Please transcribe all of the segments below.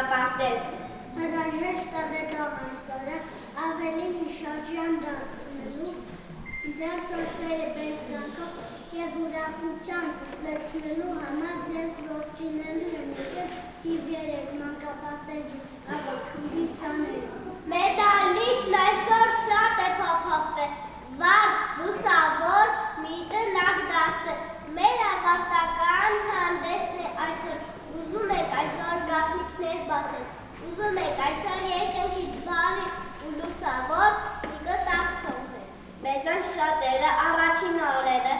մանկապարտեզ։ Հրաժեշտ տվետող այսօրը ավելի հիշարժան դարձնելու, ձեր սրտերը բերկրանքով և ուրախության լցնելու համար ձեզ ողջունելու եմ եկել թիվ 3 մանկապարտեզի ավագ-խմբի սաներով։ Մեդալիքն այսօր շատ է փոփոխվել, վաղ լուսավոր մի տնակ դարձել, մեր ավարտական հանդեսն է այսօր, ուզում եք այսօր գաղտնիքներ բացել, ուզում եք այսօր երկնքից բարի ու լուսավոր մի կտակ թողնել։ Մեզան շատերը առաջին օրերը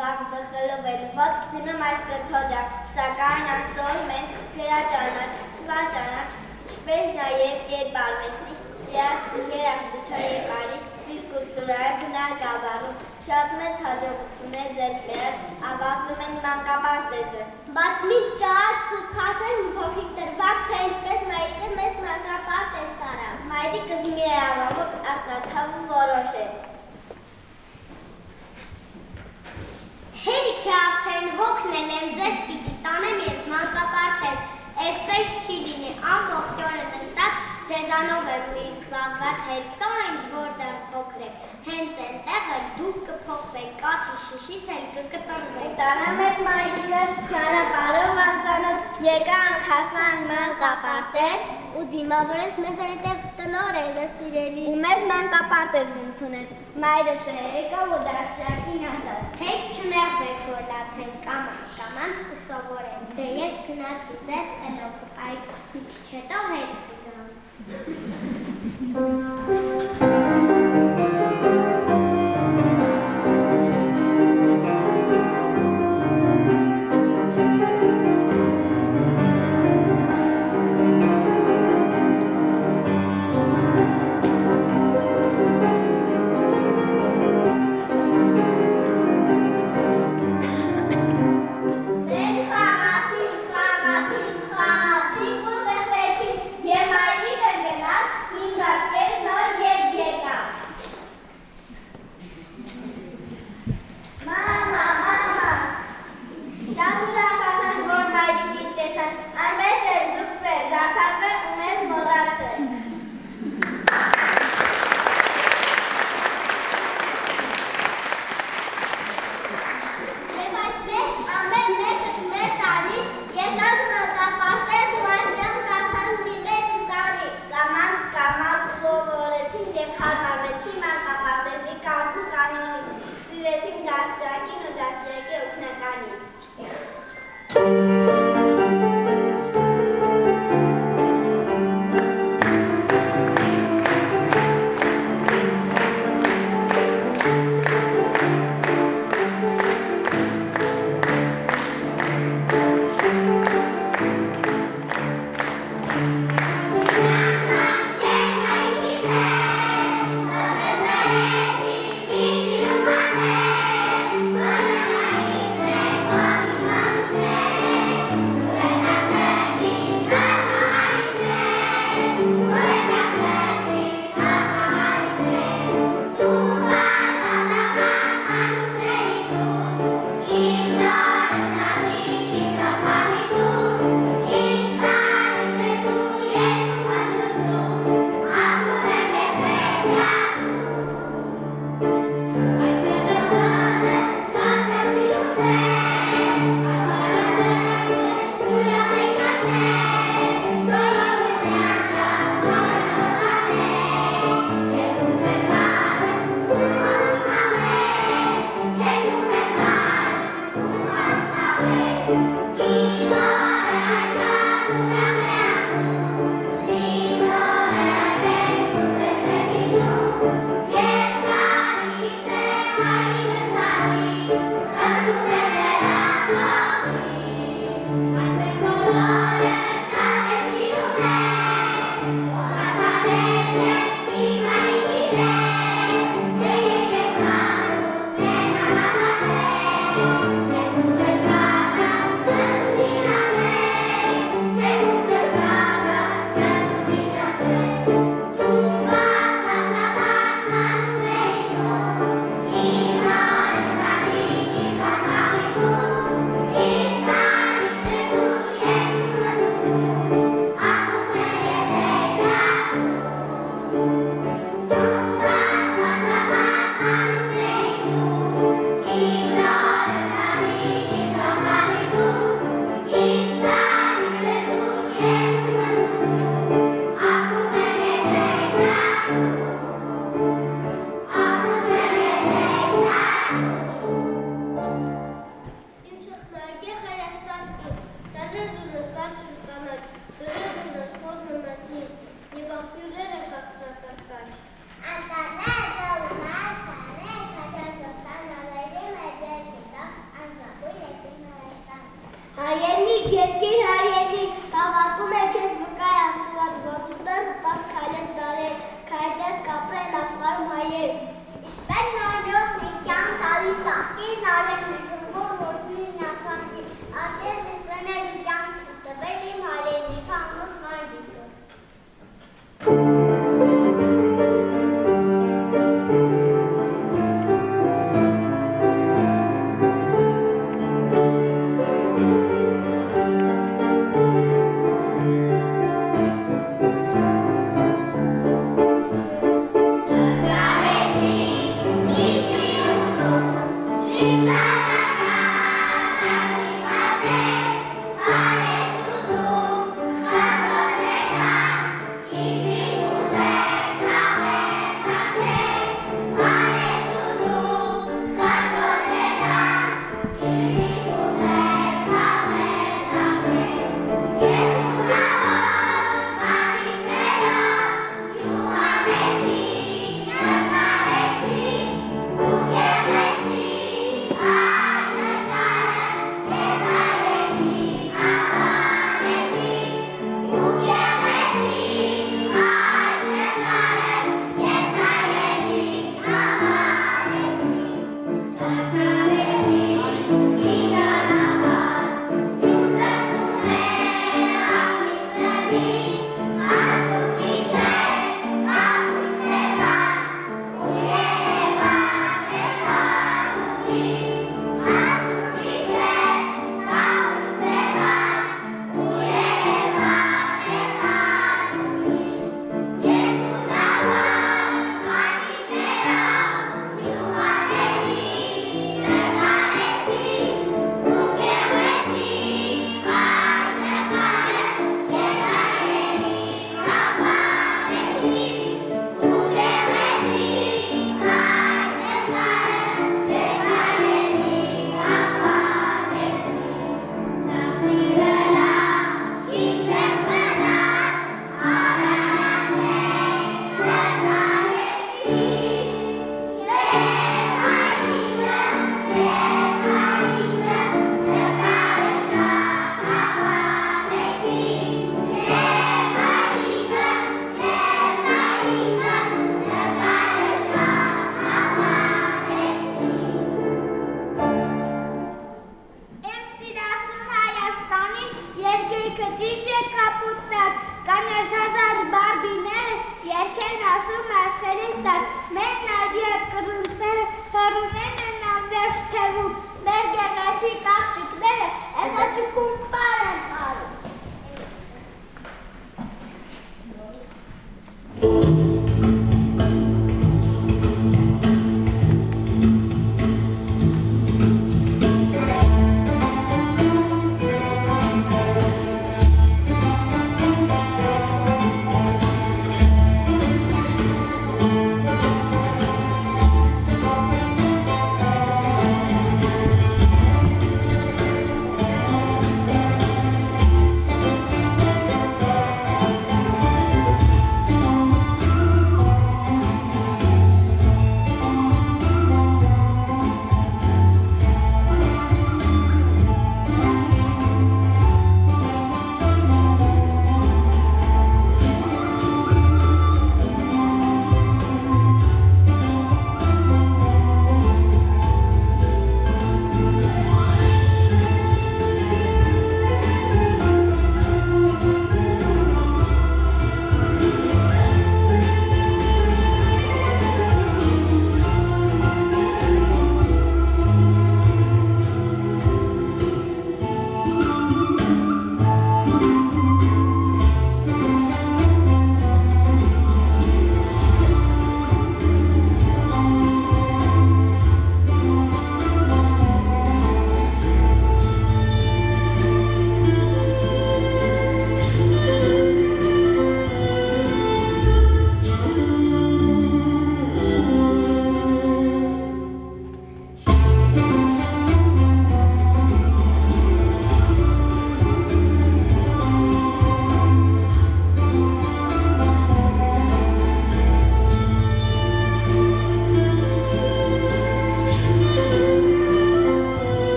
վաղ բխելով են ոտք դնում այս կթոջակ, սակայն այսօր մենք գրաճանաչ, թվաճանաչ, ինչպես նաև կերպարվեստի, երաժշտության կարի, ֆիզկուլտուրայի բնագավառում շատ մեծ հաջողություններ ձեռք բերած ավարտում են մանկապարտեզը։ Բայց մի կար ցուցածել մի փոքրիկ դրվագ, թե ինչպես մայրիկը մեզ մանկապարտեզ տարավ։ Մայրիկս մի առավոտ արթնացավ ու որոշեց. Հերիք է արդեն հոգնել եմ ձեզ պիտի տանեմ ես մանկապարտեզ, այսպես չի լինի, ամբողջ օրը նստած ձեզանով եմ մի զբաղված, հետո ինչ որ դեռ փոքր եք, հենց այնտեղը դուք կփոխվեք, կաթի շշից էլ կկտրվեք։ Տանեմ ես մայրիկը ճանապարհով արձանով եկանք հասանք մանկապարտեզ ու դիմավորեց մեզ այնտեղ տնօրենը սիրելի։ ու մեզ մանկապարտեզ ընդունեց։ Մայրս եկավ ու դասյակին ասաց. Հետ չներվեք, որ լացենք կամանց կսովորենք, դե ես գնացի ձեզ խելոք, այդ մի քիչ հետո հետ կգամ։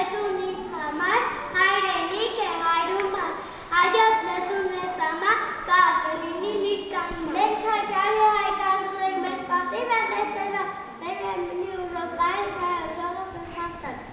լեզուն ինձ համար հայրենիք է հարումը, հայոց լեզուն մեզ համար կար կլինի միշտ անմար։ Մենք հաճարի հայկազում ենք մեզ պատիվ են դեստելով, մեր հեմնի ուրոպային հայոզողը սնցանցած։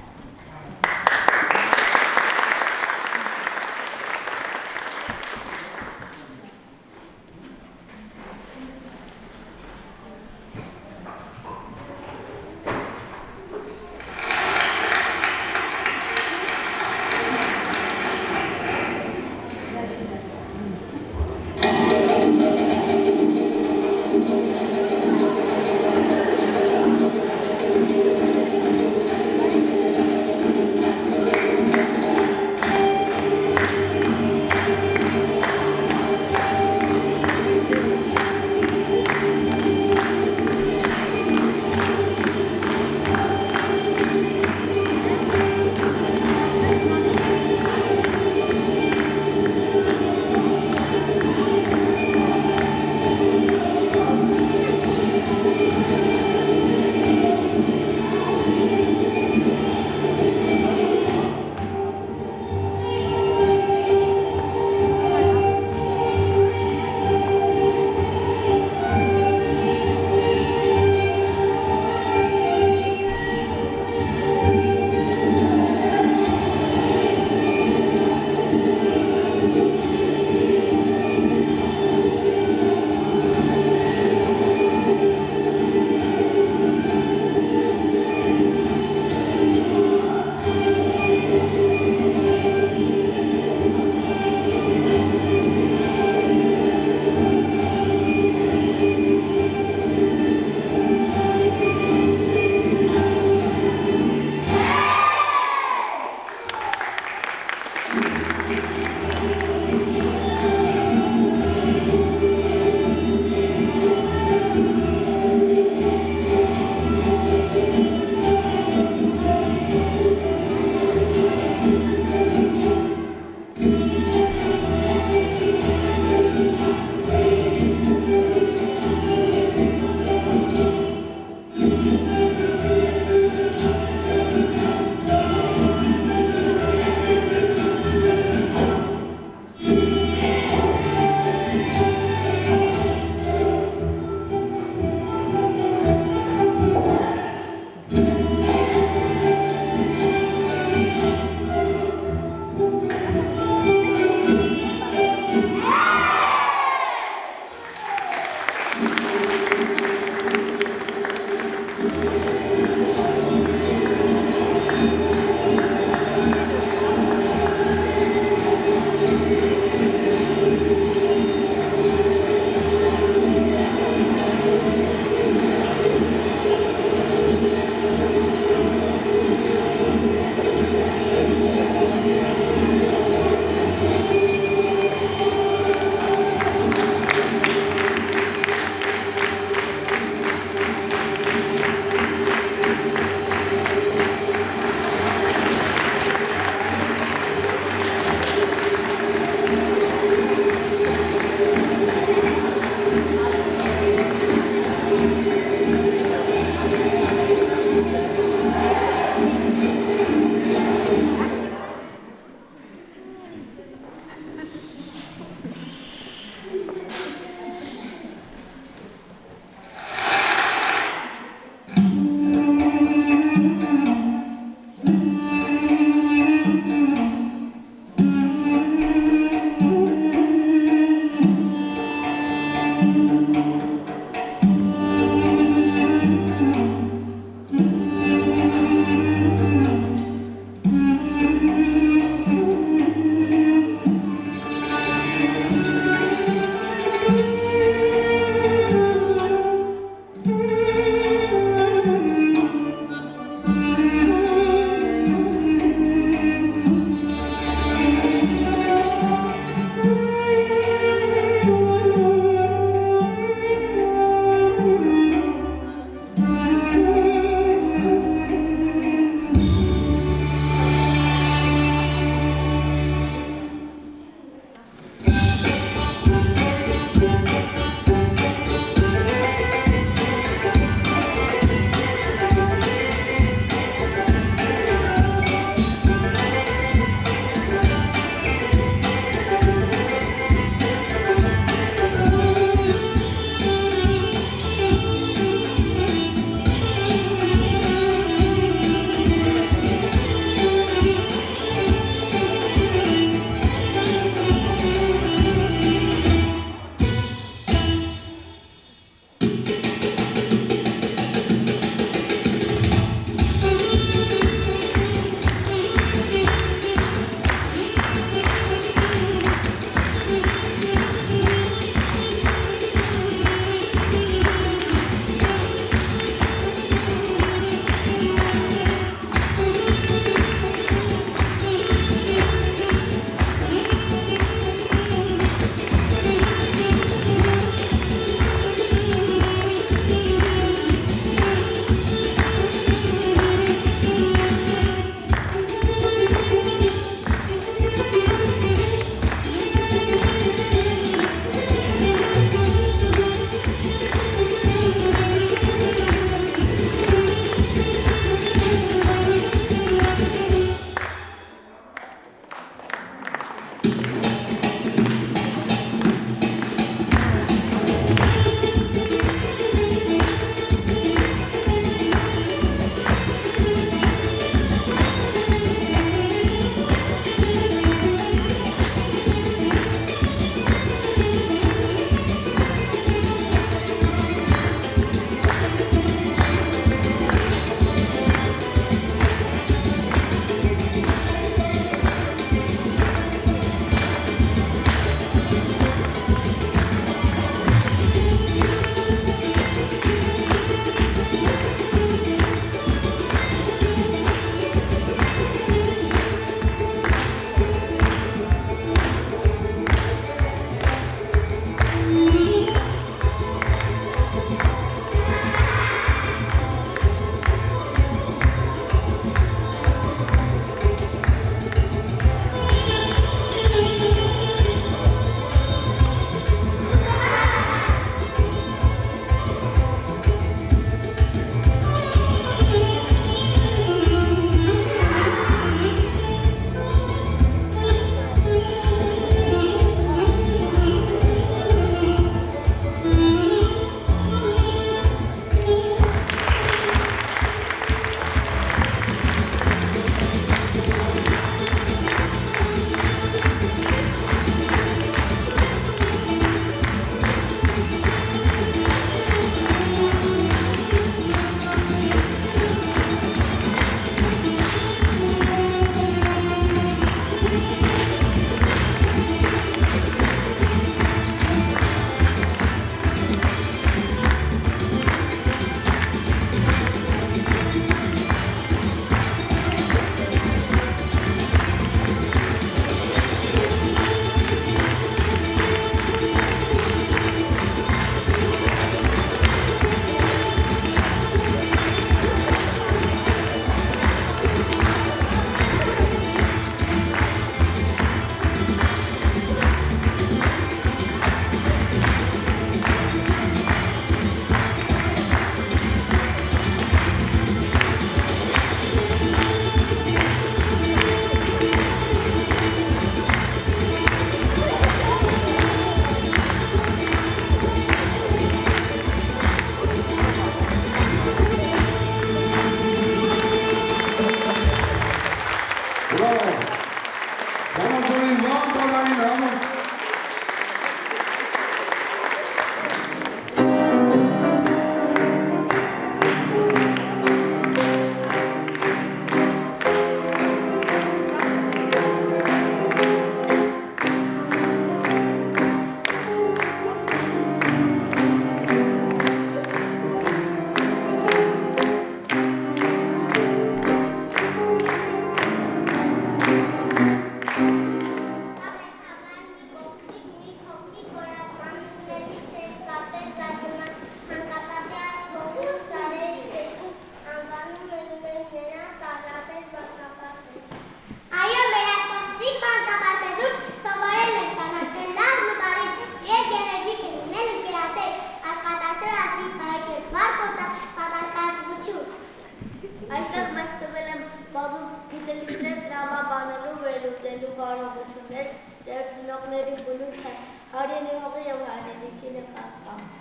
վերլուծելու կարողություններ, ձեր ծնողների բնույթը, հայրենի հողի և հայրենիքի նկատմամբ։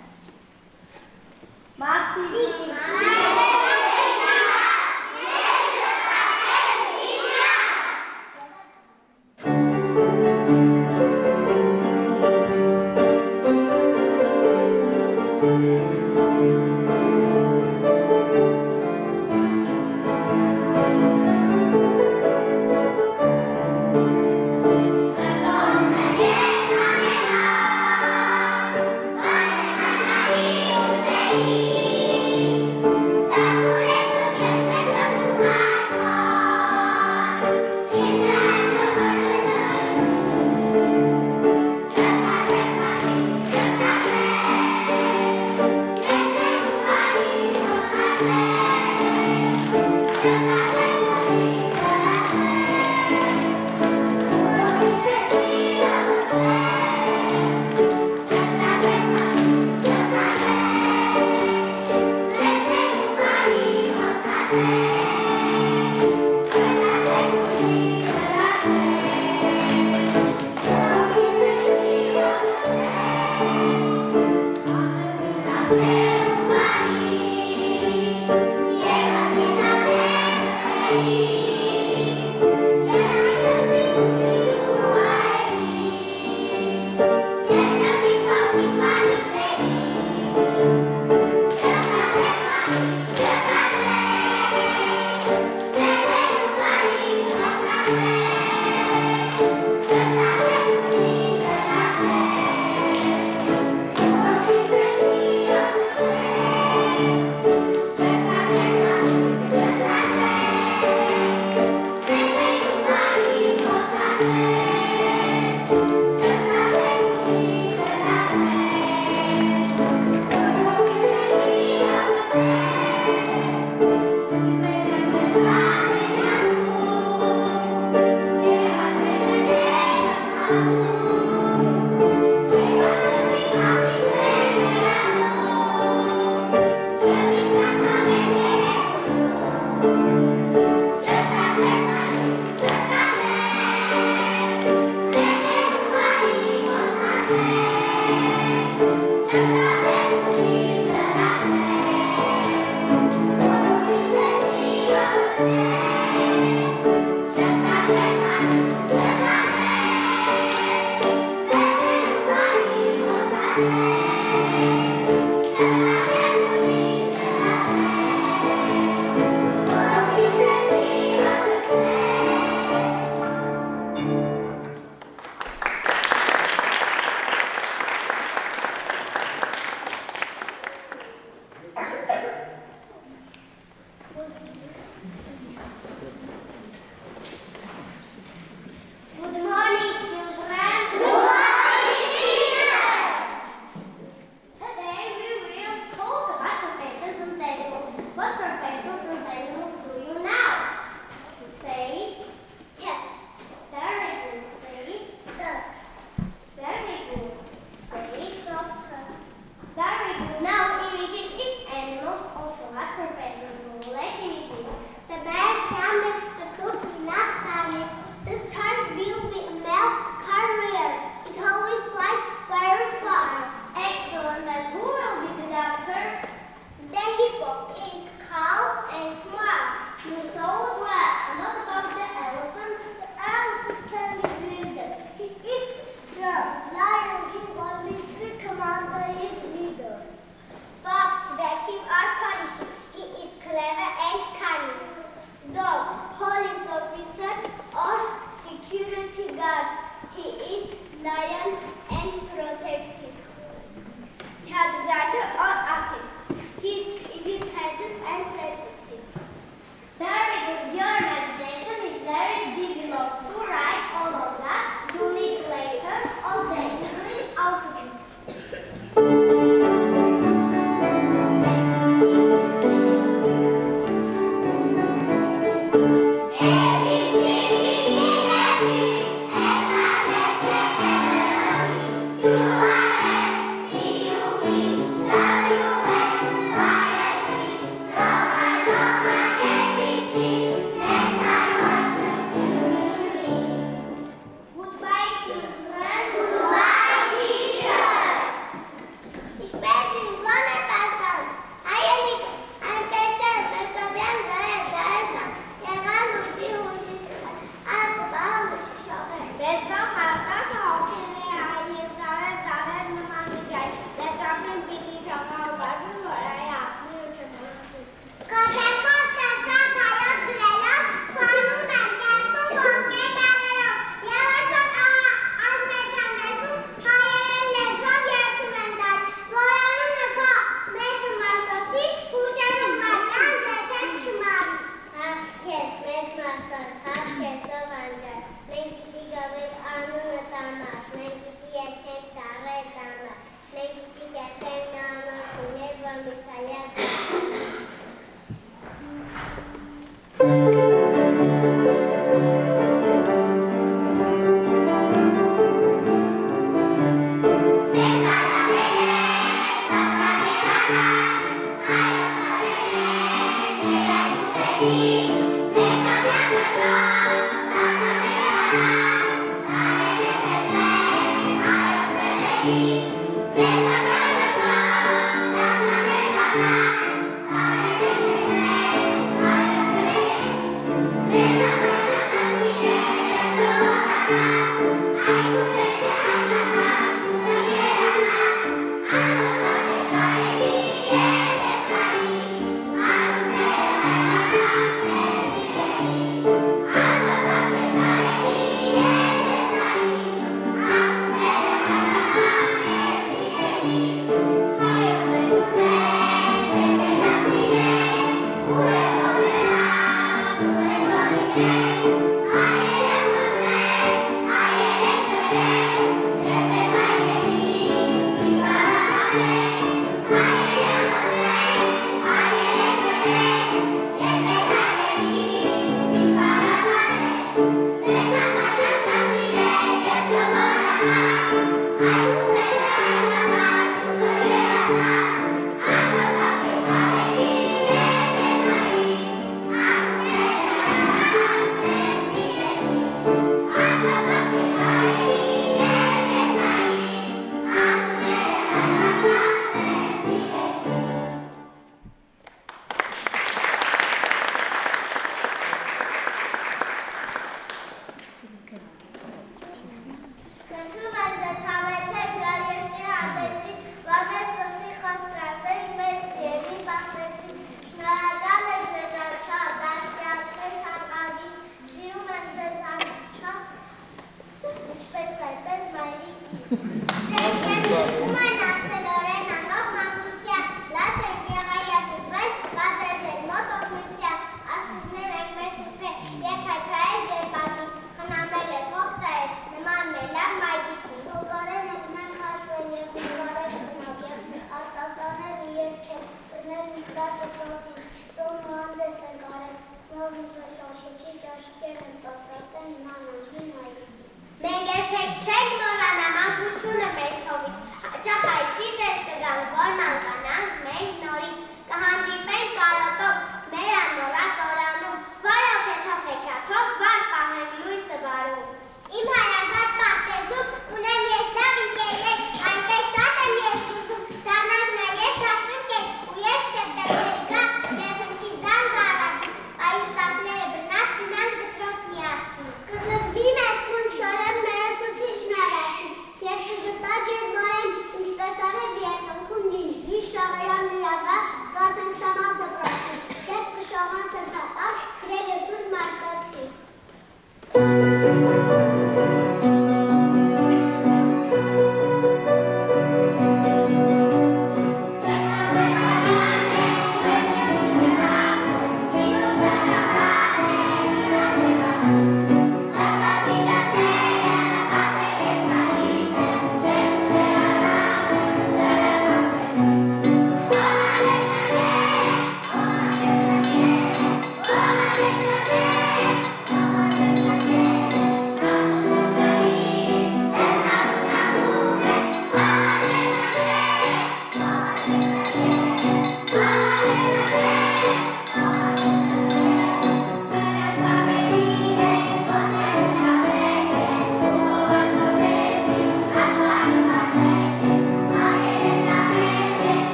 Կզնվի մեզ տուն շորեմ մեր ցուցիչները,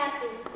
Չապին։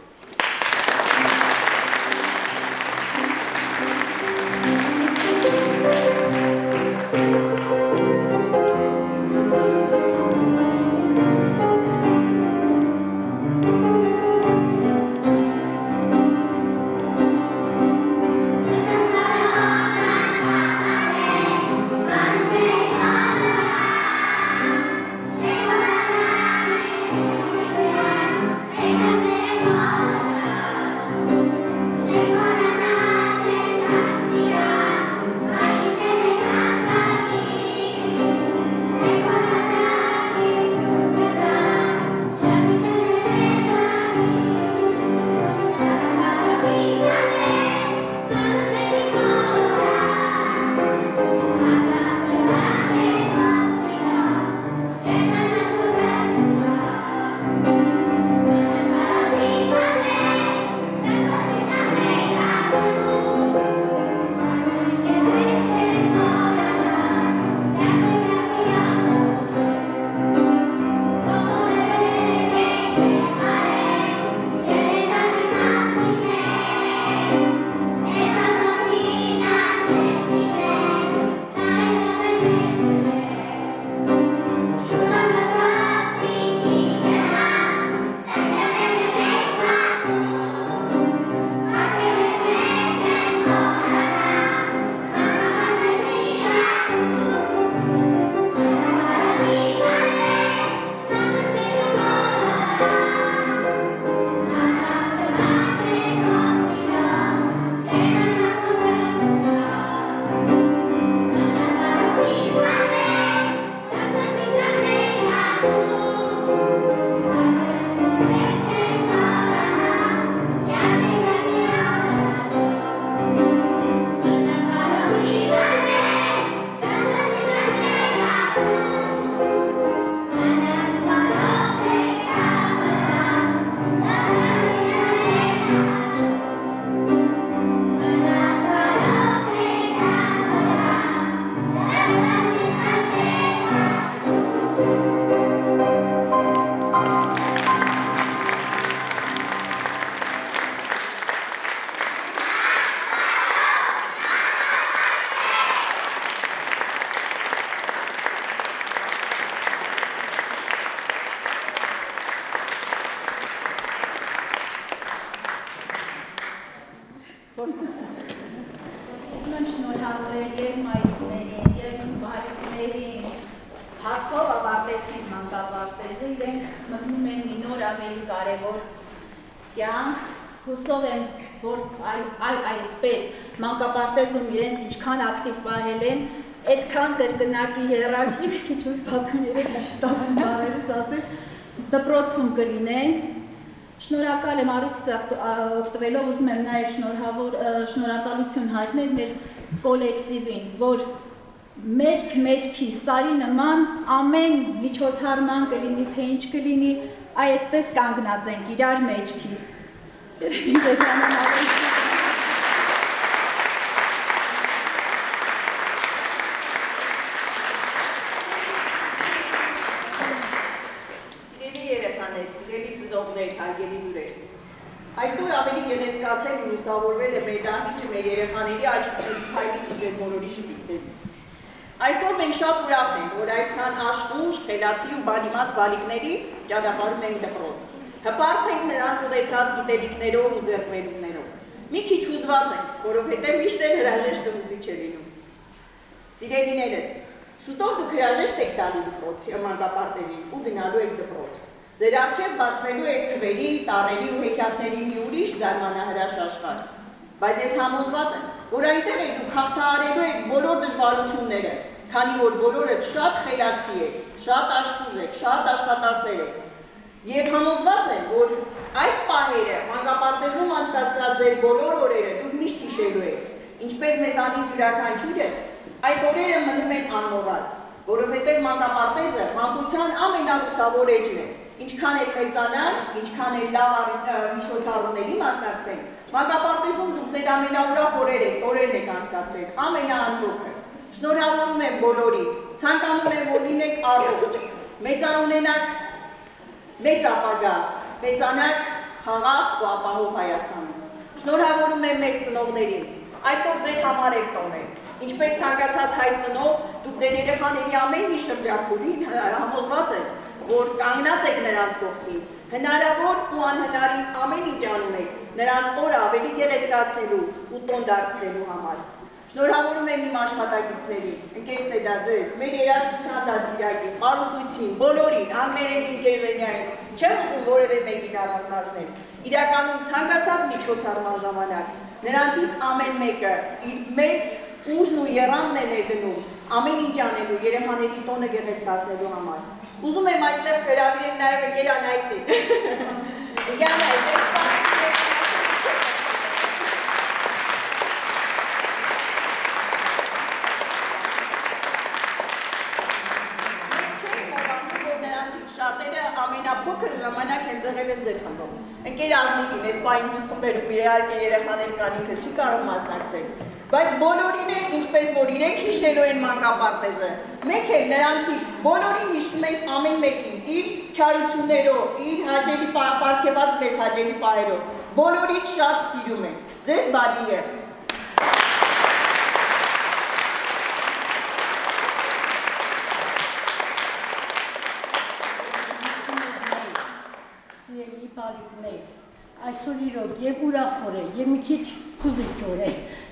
Հուսով եմ, որ այսպես մանկապարտեզում իրենց ինչքան ակտիվ պահել են, այդքան կրկնակի եռակի, քիչ հուսված եմ երեք չի ստացվում բառերս ասել, դպրոցում կլինեն։ Շնորհակալ եմ առիթից օգտվելով, ուզում եմ նաև շնորհակալություն հայտնել մեր կոլեկտիվին, որ մեջքի սարի նման ամեն միջոցառման կլինի, թե ինչ կլինի, այսպես կանգնած ենք իրար մեջքի։ Այսօր ավելի գեղեցկացել ու լուսավորվել է մեր դահլիճը մեր երեխաների աչքերի փայլից ու ձեր բոլորի շփիթներից։ Այսօր մենք շատ ուրախ ենք, որ այսքան աշխուժ, խելացի ու բանիմաց բալիկների ճանապարհում ենք դպրոց։ Հպարտ ենք նրանց ուղեցած գիտելիքներով ու ձեռքբերումներով։ Մի քիչ հուզված ենք, որովհետև միշտ էլ հրաժեշտ ուսուցիչ է լինում։ Սիրելիներս, շուտով դուք հրաժեշտ եք տալու դպրոցի մանկապարտեզին ու գնալու եք դպրոց։ Ձեր առջև բացվելու է թվերի, տառերի ու հեքիաթների մի ուրիշ զարմանահրաշ աշխարհ։ Բայց ես համոզված եմ, որ այնտեղ եք դուք հաղթահարելու եք բոլոր դժվարությունները, քանի որ բոլորդ շատ խելացի եք, շատ աշխուժ եք, շատ աշխատասեր եք։ Եվ համոզված եմ, որ այս պահերը մանկապարտեզում անցկացրած ձեր բոլոր օրերը դուք միշտ հիշելու եք, ինչպես մեզանից յուրաքանչյուրը, այդ օրերը մնում են անմոռաց, որովհետև մանկապարտեզը մանկության ամենալուսավոր էջն է։ Ինչքան էլ մեծանանք, ինչքան էլ լավ միջոցառումների մասնակցենք, մանկապարտեզում դուք ձեր ամենաուրախ օրերն եք անցկացրել, ամենաանփոքր։ Շնորհավորում եմ բոլորին, ցանկանում եմ, որ լինեք առողջ, մեծանունենաք մեծ ապագա, մեծանաք խաղաղ ու ապահով Հայաստանում։ Շնորհավորում եմ մեր ծնողներին, այսօր ձեր համար եք տոնել, ինչպես ցանկացած հայ ծնող, դուք ձեր երեխաների ամեն մի շրջափուլին համոզված եք, որ կանգնած եք նրանց կողքին, հնարավոր ու անհնարին ամեն ինչ անում եք, նրանց օրը ավելի գեղեցկացնելու ու տոն դարձնելու համար։ Շնորհավորում եմ իմ աշխատակիցներին, ընկեր Սեդաձես, մեր երաժշտության դաստիարակին, Պարուսույցին, բոլորին, անգլերեն ինժեներին, չեմ ուզում որևէ մեկին առանձնացնել։ Իրականում ցանկացած միջոցառման ժամանակ նրանցից ամեն մեկը իր մեծ ուժն ու եռանդն է ներդնում ամեն ինչ անելու երեխաների տոնը գեղեցկացնելու համար։ Ուզում եմ այստեղ հրավիրել նաև ընկեր Անահիտին։ Շատերը ամենափոքր ժամանակ են ձեղել են ձեր խմբում։ Ընկեր Ազնիկին, այս պահին դուս խմբերում իհարկե երեխաների կանիքը չի կարող մասնակցել, բայց բոլորին է, ինչպես որ իրենք հիշելու են մանկապարտեզը, մենք էլ նրանցից բոլորին հիշում ենք ամեն մեկին իր չարություններով, իր հաճելի պարգևած մեզ հաճելի պահերով, բոլորին շատ սիրում ենք, ձեզ բարի եղեք։ Սիրելի բարիկներ, այսօր իրոք եւ ուրախոր է, եւ մի քիչ հուզիչ է,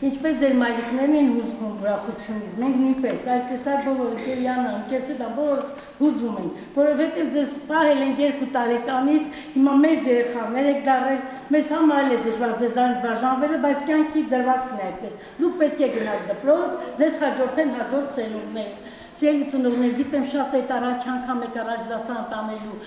ինչպես ձեր մայրիկներն են հուզվում ուրախությունից, մենք նույնպես, այսպես այլ բոլոր ընկերյանը, ընկերսեդա բոլորը հուզվում են, որովհետեւ ձեզ պահել են 2 տարեկանից, հիմա մեր երեխաներ եք դառել, մեզ համար էլ է դժվար ձեզանից բաժանվելը, բայց կյանքի դրվածքն է այդպես, դուք պետք է գնաք դպրոց, ձեզ հաջորդեն հաջորդ ծնողներ, սիրելի ծնողներ, գիտեմ շատ է առաջ անգամ եք առաջ դասան տանելու,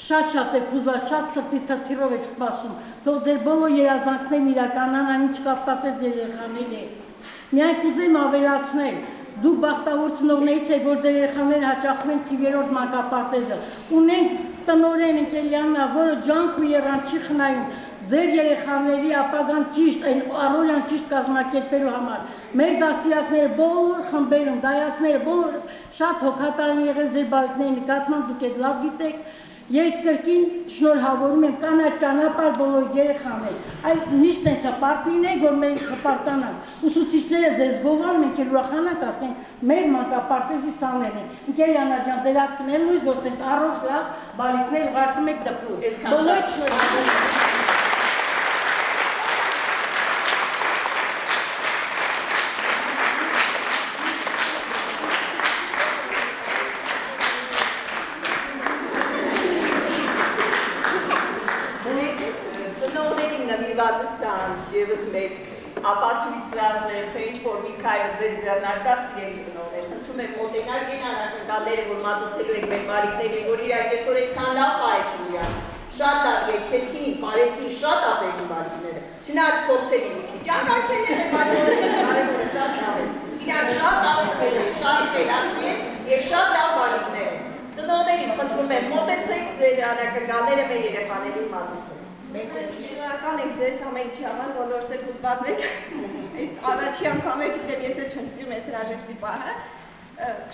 շատ եք ուզված, շատ սրտի թրթիրով եք սպասում, թող ձեր բոլոր երազանքներն իրականանան, ինչ կապված է ձեր երեխաների հետ։ Միայն կուզեմ ավելացնել, դուք բախտավոր ծնողներից եք, որ ձեր երեխաները հաճախում են թիվերորդ մանկապարտեզը։ Ունենք տնօրեն ընկերյանա, որը ջանք ու եռանդ չի խնայում ձեր երեխաների ապագան ճիշտ, առօրյան ճիշտ կազմակերպելու համար։ Մեր դաստիարակները բոլոր խմբերում, դայակները բոլորը շատ հոգատար են եղել ձեր բարիկների նկատմամբ, դուք եք լավ գիտեք։ Երկրկին շնորհավորում եմ կանաչ ճանապարհ բոլոր երեխաներ։ Այդ միշտ այնց է պարտին է, որ մենք հպարտանանք։ Ուսուցիչները ձեզ գովան, մենք էլ ուրախանանք, ասենք մեր մանկապարտեզի սաներն են։ Ընկեր Անա ջան, ձեր աչքն էլ լույս, որ ասենք առողջ լավ բալիկներ ուղարկում եք դպրոց։ Բոլոր շնորհավորում։ Եվս մեկ ապացույցրացնել, թե ինչ-որ մի քայլ ձեր ձեռնարկած սիրելի ծնողներ, խնդրում եմ մոտենալ այն անակնկալները, որ մատուցելու եք մեր բարիկներին, որ իրար այսօր այսքան լավ պահեցին իրար, շատ լավ երգեցին, պարեցին, շատ ապերի բարիկները, չնայած փորձերի մի քիչ, անկարգելել է կարևորը շատ լավ է, իրար շատ աշխատել են, շատ խելացի են և շատ լավ բարիկներ են։ Ծնողներից խնդրում եմ մոտեցեք ձեր անակնկալները մեր երեխաներին մատուցել։ Շնորհակալ ենք ձեզ ամեն ինչի համար, բոլորս էլ հուզված եք, այս առաջի անգամ է չգիտեմ, ես էլ չեմ սիրում այս հրաժեշտի պահը,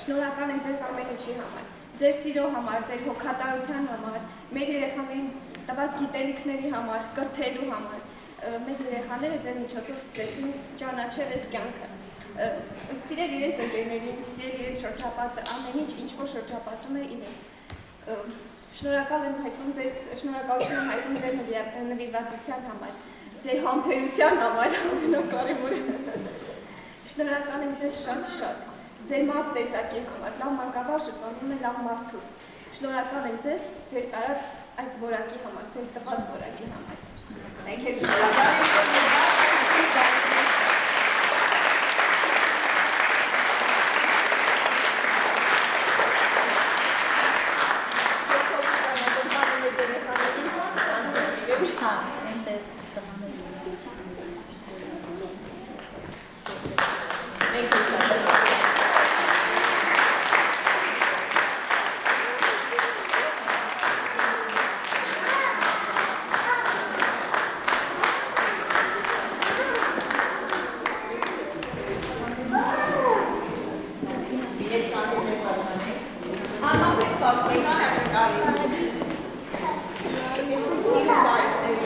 շնորհակալ ենք ձեզ ամեն ինչի համար, ձեր սիրո համար, ձեր հոգատարության համար, մեր երեխաներին տված գիտելիքների համար, կրթելու համար, մեր երեխաները ձեր միջոցով սկսեցին ճանաչել այս կյանքը, սիրել իրենց ընկերներին, սիրել իրենց շրջապատը, ամեն ինչ ինչ-որ շրջապատում է իրեն։ Շնորհակալ եմ հայտնում ձեզ, շնորհակալություն եմ հայտնում ձեր նվիրվածության համար, ձեր համբերության համար, ամենակարևորը։ Շնորհակալ եմ ձեզ շատ, ձեր մարդ տեսակի համար, լավ մանկավարժը ծնվում է լավ մարդուց։ Շնորհակալ եմ ձեզ, ձեր տարած այս որակի համար, ձեր տված որակի համար։ Մենք էլ շնորհակալ ենք։ Անհամբեր սպասում եք անակնկալի։ Ես սիրում բարիկներ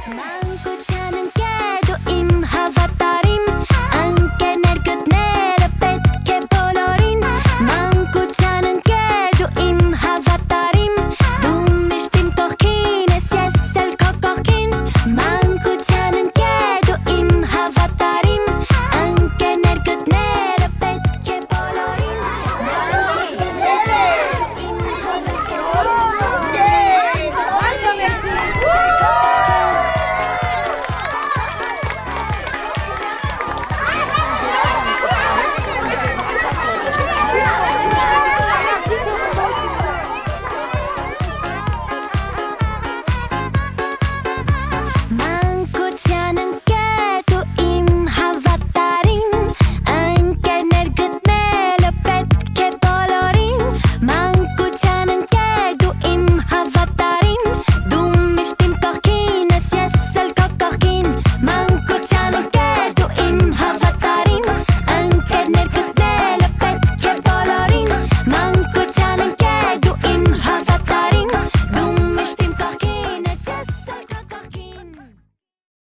Manco